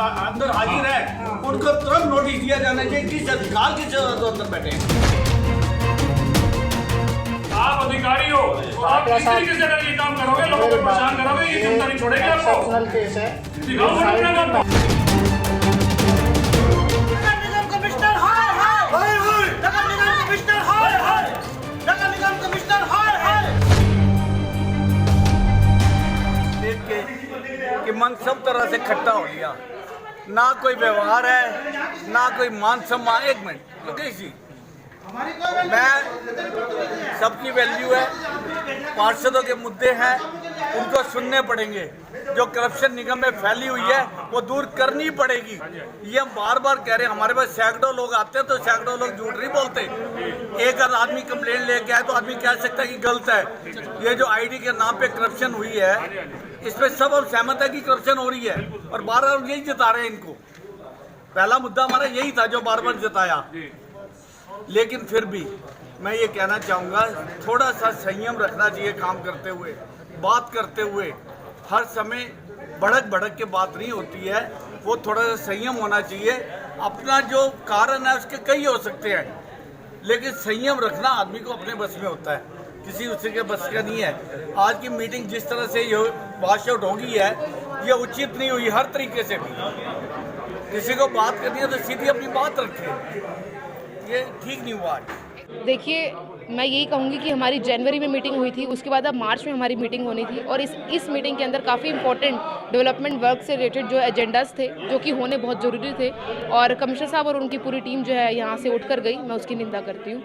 अंदर हाजिर है उनको तुरंत नोटिस दिया जाना चाहिए। किस अधिकार की अंदर बैठे हैं आप अधिकारी हो, तो आप किस तरीके से अगर ये काम करोगे, लोगों को परेशान करोगे, ये चिंता नहीं छोड़ेगी आपको। केस है। दिखाओ अपना काम। नगर निगम कमिश्नर हाय हाय, नगर निगम कमिश्नर हाय हाय, नगर निगम कमिश्नर हाय हाय। देख के कि मन सब तरह से खट्टा हो गया, ना कोई व्यवहार है ना कोई मान सम्मान। एक मिनट लोकेश जी, मैं सबकी वैल्यू है, पार्षदों के मुद्दे हैं उनको सुनने पड़ेंगे। जो करप्शन निगम में फैली हुई है वो दूर करनी पड़ेगी। ये हम बार बार कह रहे हैं। हमारे पास सैकड़ों लोग आते हैं तो सैकड़ों लोग झूठ नहीं बोलते। एक आध आदमी कंप्लेंट लेके आए तो आदमी कह सकता है कि गलत है। ये जो आईडी के नाम पे करप्शन हुई है इसमें सब हम सहमत है कि करप्शन हो रही है और बार बार यही जता रहे हैं इनको। पहला मुद्दा हमारा यही था जो बार बार जताया, लेकिन फिर भी मैं ये कहना चाहूँगा थोड़ा सा संयम रखना चाहिए काम करते हुए, बात करते हुए। हर समय भड़क के बात नहीं होती है, वो थोड़ा सा संयम होना चाहिए। अपना जो कारण है उसके कई हो सकते हैं, लेकिन संयम रखना आदमी को अपने बस में होता है, किसी दूसरे के बस का नहीं है। आज की मीटिंग जिस तरह से ये वॉश आउट हो गई है ये उचित नहीं हुई हर तरीके से भी। किसी को बात करनी है तो सीधी अपनी बात रखे, ये ठीक नहीं हुआ। देखिए, मैं यही कहूँगी कि हमारी जनवरी में मीटिंग हुई थी, उसके बाद अब मार्च में हमारी मीटिंग होनी थी और इस मीटिंग के अंदर काफ़ी इंपॉर्टेंट डेवलपमेंट वर्क से रिलेटेड जो एजेंडाज थे जो कि होने बहुत ज़रूरी थे और कमिश्नर साहब और उनकी पूरी टीम जो है यहाँ से उठकर गई। मैं उसकी निंदा करती हूँ,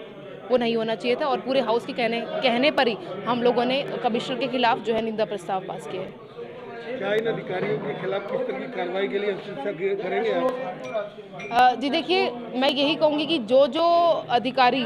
वो नहीं होना चाहिए था और पूरे हाउस के कहने पर ही हम लोगों ने कमिश्नर के खिलाफ जो है निंदा प्रस्ताव पास किया है। क्या इन अधिकारियों के खिलाफ किस तरह की कार्रवाई के लिए अनुशंसा करेंगे आप? जी देखिए, मैं यही कहूँगी कि जो अधिकारी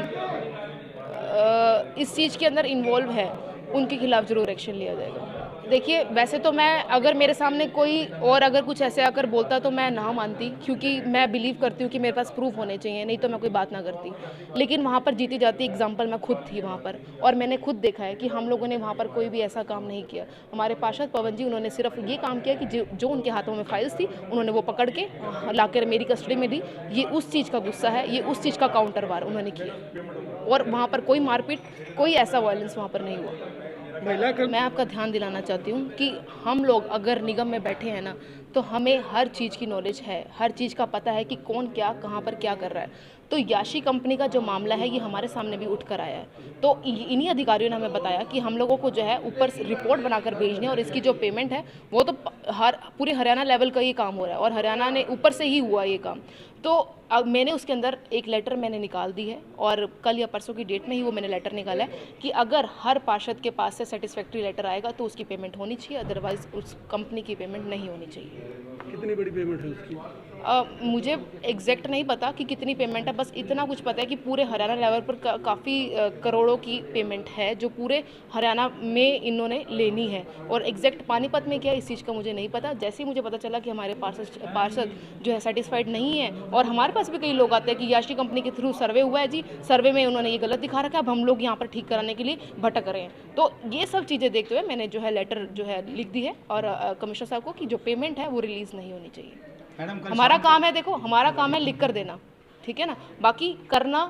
इस चीज़ के अंदर इन्वॉल्व है उनके खिलाफ ज़रूर एक्शन लिया जाएगा। देखिए, वैसे तो मैं अगर मेरे सामने कोई और अगर कुछ ऐसे आकर बोलता तो मैं ना मानती, क्योंकि मैं बिलीव करती हूँ कि मेरे पास प्रूफ होने चाहिए, नहीं तो मैं कोई बात ना करती। लेकिन वहाँ पर जीती जाती एग्जांपल मैं खुद थी वहाँ पर और मैंने खुद देखा है कि हम लोगों ने वहाँ पर कोई भी ऐसा काम नहीं किया। हमारे पार्षद पवन जी उन्होंने सिर्फ ये काम किया कि जो उनके हाथों में फाइल्स थी उन्होंने वो पकड़ के लाकर मेरी कस्टडी में दी। ये उस चीज़ का गुस्सा है, ये उस चीज़ का काउंटर वार उन्होंने किया और वहाँ पर कोई मारपीट, कोई ऐसा वायलेंस वहाँ पर नहीं हुआ। मैं आपका ध्यान दिलाना चाहती हूँ कि हम लोग अगर निगम में बैठे हैं ना तो हमें हर चीज़ की नॉलेज है, हर चीज़ का पता है कि कौन क्या कहाँ पर क्या कर रहा है। तो याशी कंपनी का जो मामला है ये हमारे सामने भी उठ कर आया है, तो इन्हीं अधिकारियों ने हमें बताया कि हम लोगों को जो है ऊपर से रिपोर्ट बनाकर भेजनी है और इसकी जो पेमेंट है वो तो पूरे हरियाणा लेवल का ये काम हो रहा है और हरियाणा ने ऊपर से ही हुआ ये काम। तो अब मैंने उसके अंदर एक लेटर मैंने निकाल दी है और कल या परसों की डेट में ही वो मैंने लेटर निकाला है कि अगर हर पार्षद के पास से सेटिस्फैक्ट्री लेटर आएगा तो उसकी पेमेंट होनी चाहिए, अदरवाइज उस कंपनी की पेमेंट नहीं होनी चाहिए। कितनी बड़ी पेमेंट है उसकी? मुझे एग्जैक्ट नहीं पता कि कितनी पेमेंट है, बस इतना कुछ पता है कि पूरे हरियाणा लेवल पर काफ़ी करोड़ों की पेमेंट है जो पूरे हरियाणा में इन्होंने लेनी है। और एग्जैक्ट पानीपत में क्या इस चीज़ का मुझे नहीं पता। जैसे ही मुझे पता चला कि हमारे पार्षद जो है सेटिस्फाइड नहीं है और हमारे पास भी कई लोग आते हैं कि याशी कंपनी के थ्रू सर्वे हुआ है जी, सर्वे में उन्होंने ये गलत दिखा रखा है, अब हम लोग यहाँ पर ठीक कराने के लिए भटक रहे हैं। तो ये सब चीज़ें देखते हुए मैंने जो है लेटर जो है लिख दी है और कमिश्नर साहब को कि जो पेमेंट है वो रिलीज़ नहीं होनी चाहिए। हमारा काम है, देखो हमारा काम है लिख कर देना, ठीक है ना, बाकी करना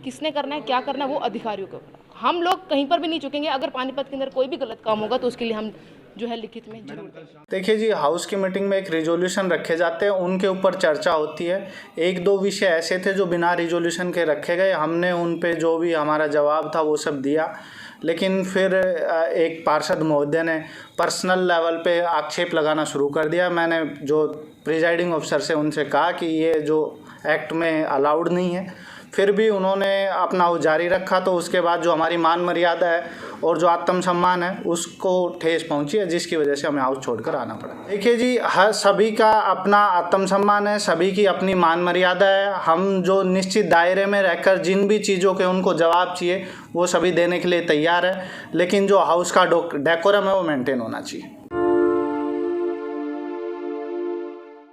किसने करना है क्या करना है वो अधिकारियों को। हम लोग कहीं पर भी नहीं चुकेंगे। अगर पानीपत के अंदर कोई भी गलत काम होगा तो उसके लिए हम जो है लिखित में जरूर। देखिए जी, हाउस की मीटिंग में एक रिजोल्यूशन रखे जाते हैं, उनके ऊपर चर्चा होती है। एक दो विषय ऐसे थे जो बिना रिजोल्यूशन के रखे गए, हमने उन पे जो भी हमारा जवाब था वो सब दिया। लेकिन फिर एक पार्षद महोदय ने पर्सनल लेवल पे आक्षेप लगाना शुरू कर दिया। मैंने जो प्रिजाइडिंग ऑफिसर से उनसे कहा कि ये जो एक्ट में अलाउड नहीं है, फिर भी उन्होंने अपना वो जारी रखा। तो उसके बाद जो हमारी मान मर्यादा है और जो आत्मसम्मान है उसको ठेस पहुंची है, जिसकी वजह से हमें हाउस छोड़कर आना पड़ा। देखिए जी, हर सभी का अपना आत्मसम्मान है, सभी की अपनी मान मर्यादा है। हम जो निश्चित दायरे में रहकर जिन भी चीज़ों के उनको जवाब चाहिए वो सभी देने के लिए तैयार है, लेकिन जो हाउस का डेकोरम है वो मेंटेन होना चाहिए।